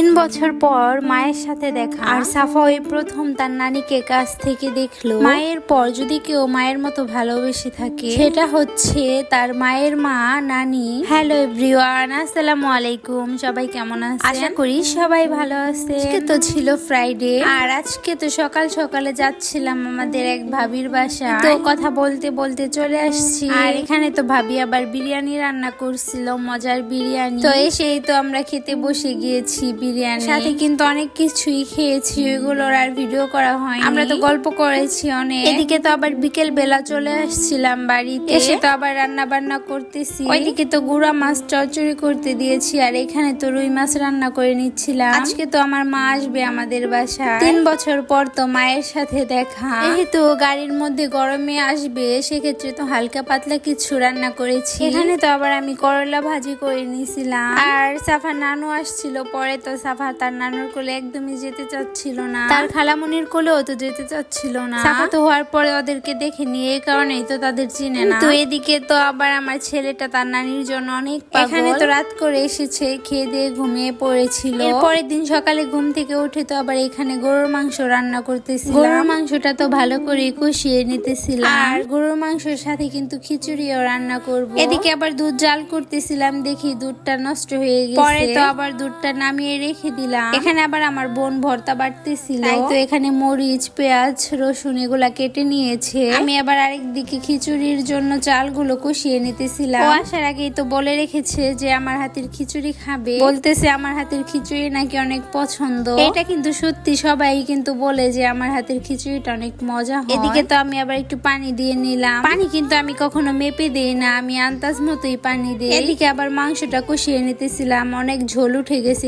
3 বছর পর মায়ের সাথে দেখা। আর সাফা ওই প্রথম তার নানিকে কাছ থেকে দেখলো। মায়ের পর যদি কেউ মায়ের মতো ভালোবেসে থাকে সেটা হচ্ছে তার মায়ের মা নানি। হ্যালো এভরিওয়ান, আসসালামু আলাইকুম। সবাই কেমন আছেন? আশা করি সবাই ভালো আছে। আজকে তো ছিল ফ্রাইডে, আর আজকে তো সকাল সকালে যাচ্ছিলাম আমাদের এক ভাবির বাসায়। তো কথা বলতে বলতে চলে আসছি। আর এখানে তো ভাবি আবার বিরিয়ানি রান্না করছিল, মজার বিরিয়ানি। তো এসেই তো আমরা খেতে বসে গিয়েছি বিরিয়ানি, সাথে কিন্তু অনেক কিছুই খেয়েছি, ওইগুলোর আর ভিডিও করা হয়নি। আমরা তো গল্প করেছি অনেক। এদিকে তো আবার বিকেল বেলা চলে আসছিলাম বাড়িতে, এসে তো আবার রান্না বান্না করতেছি। ওইদিকে তো গুড়া মাছ চচ্চড়ি করতে দিয়েছি, আর এখানে তো রুই মাছ রান্না করে নিচ্ছিলাম। আজকে তো আমার মা আসবে আমাদের বাসায়। 3 বছর পর তো মায়ের সাথে দেখা। যেহেতু গাড়ির মধ্যে গরমে আসবে, সেক্ষেত্রে তো হালকা পাতলা কিছু রান্না করেছি। এখানে তো আবার আমি করলা ভাজি করে নিয়েছিলাম। আর সাফা নানু আসছিল, পরে তো সাফা তার নানুর কোলে একদমই যেতে চাচ্ছিল না, তার খালামনির কোলেও তো যেতে চাচ্ছিল না। সাফা তো হওয়ার পরে ওদেরকে দেখে নিয়ে, এই কারণেই তো তাদের চিনে না। তো এদিকে তো আবার আমার ছেলেটা তার নানির জন্য অনেক পাগল। এখানে তো রাত করে এসেছে, খেয়ে দিয়ে ঘুমিয়ে পড়েছিল। পরের দিন সকালে ঘুম থেকে উঠে তো আবার এখানে গরুর মাংস রান্না করতেছিলাম। গরুর মাংসটা তো ভালো করে কষিয়ে নিতেছিলাম, আর গরুর মাংসের সাথে কিন্তু খিচুড়িও রান্না করব। এদিকে আবার দুধ জাল করতেছিলাম, দেখি দুধটা নষ্ট হয়ে গেছে। পরে তো আবার দুধটা নামিয়ে রেখে দিলাম। এখানে আবার আমার বোন ভর্তা বাটতেছিল, তাই তো এখানে মরিচ, পেঁয়াজ, রসুন এগুলা কেটে নিয়েছে। আমি আবার আরেক দিকে খিচুড়ির জন্য চালগুলো কষিয়ে নিতেছিলাম। ও আসার আগেই তো বলে রেখেছে যে আমার হাতের খিচুড়ি খাবে, বলতেছে আমার হাতের খিচুড়ি নাকি অনেক পছন্দ। এটা কিন্তু সত্যি, সবাই কিন্তু বলে যে আমার হাতের খিচুড়িটা অনেক মজা হয়। এদিকে তো আমি আবার একটু পানি দিয়ে নিলাম। পানি কিন্তু আমি কখনো মেপে দেই না, আমি আন্দাজ মতোই পানি দিই। এদিকে আবার মাংসটা কষিয়ে নিতেছিলাম, অনেক ঝোল উঠে গেছে,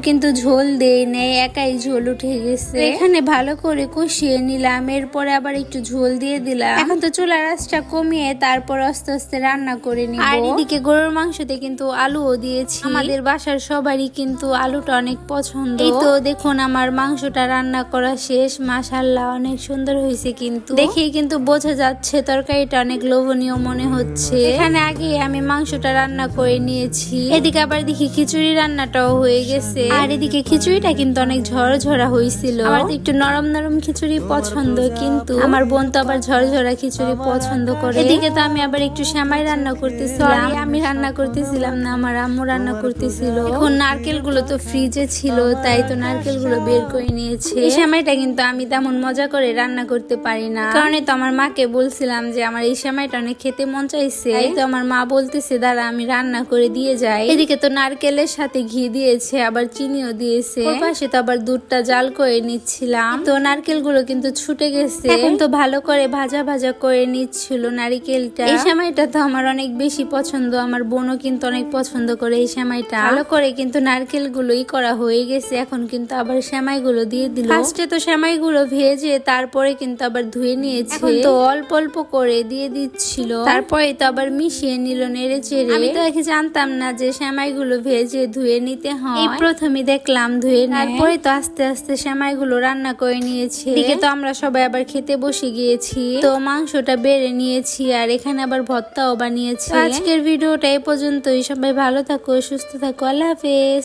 কিন্তু ঝোল দেই নেই, একাই ঝোল উঠে গেছে। এখানে ভালো করে কষিয়ে নিলাম, এরপরে আবার একটু ঝোল দিয়ে দিলাম। এখন তো চুলার আঁচটা কমিয়ে তারপর আস্তে আস্তে রান্না করে নিব। আর এদিকে গরুর মাংসতে কিন্তু আলুও দিয়েছি। আমাদের বাসার সবারই কিন্তু আলুটা অনেক পছন্দ। এই তো দেখুন আমার মাংসটা রান্না করা শেষ। মাশাআল্লাহ, অনেক সুন্দর হয়েছে, কিন্তু দেখেই কিন্তু বোঝা যাচ্ছে তরকারিটা অনেক লোভনীয় মনে হচ্ছে। এখানে আগে আমি মাংসটা রান্না করে নিয়েছি। এদিকে আবার দেখি খিচুড়ি রান্নাটাও হয়ে গেছে। আর এদিকে খিচুড়িটা কিন্তু অনেক ঝরঝরা হয়েছিল। আমার তো একটু নরম নরম খিচুড়ি পছন্দ, কিন্তু আমার বোন তো আবার ঝরঝরা খিচুড়ি পছন্দ করে। এদিকে তো আমি আবার একটু সেমাই রান্না করতেছিলাম। আমি রান্না করতেছিলাম না, আমার আম্মু রান্না করতেছিল। এখন নারকেল গুলো তো ফ্রিজে ছিল, তাই তো নারকেল গুলো বের করে নিয়েছে। এই সেমাইটা কিন্তু আমি তেমন মজা করে রান্না করতে পারি না, কারণ তো আমার মাকে বলছিলাম যে আমার এই সেমাইটা অনেক খেতে মন চাইছে। এই তো আমার মা বলতেছে দাঁড়া আমি রান্না করে দিয়ে যাই। এদিকে তো নারকেলের সাথে ঘি দিয়েছে, আবার চিনিও দিয়েছে। ওর পাশে তো আবার দুধটা জাল করে নিচ্ছিলাম। তো নারকেল গুলো কিন্তু ছুটে গেছে। এখন তো ভালো করে ভাজা ভাজা করে নিচ্ছিল নারিকেলটা। এই সেমাইটা তো আমার অনেক বেশি পছন্দ, আমার বোনও কিন্তু অনেক পছন্দ করে এই সেমাইটা। ভালো করে কিন্তু নারকেল গুলোই করা হয়ে গেছে। এখন কিন্তু আবার সেমাই গুলো দিয়ে দিল। ফার্স্টে তো সেমাই গুলো ভেজে তারপরে কিন্তু আবার ধুয়ে নিয়েছে। এখন তো অল্প অল্প করে দিয়ে দিচ্ছিল, তারপরে তো আবার মিশিয়ে নিল নেড়ে চেড়ে। আমি তো আগে জানতাম না যে সেমাই গুলো ভেজে ধুয়ে নিতে হয়, এই প্রথমে দেখলাম ধুয়ে। তারপরে তো আস্তে আস্তে সেমাই গুলো রান্না করে নিয়েছে। এদিকে তো আমরা সবাই আবার খেতে বসে গিয়েছি। তো মাংসটা বেড়ে নিয়েছি, আর এখানে আবার ভর্তাও বানিয়েছি। আজকের ভিডিওটা এই পর্যন্তই। সবাই ভালো থাকো, সুস্থ থাকো, আল্লাহ হাফেজ।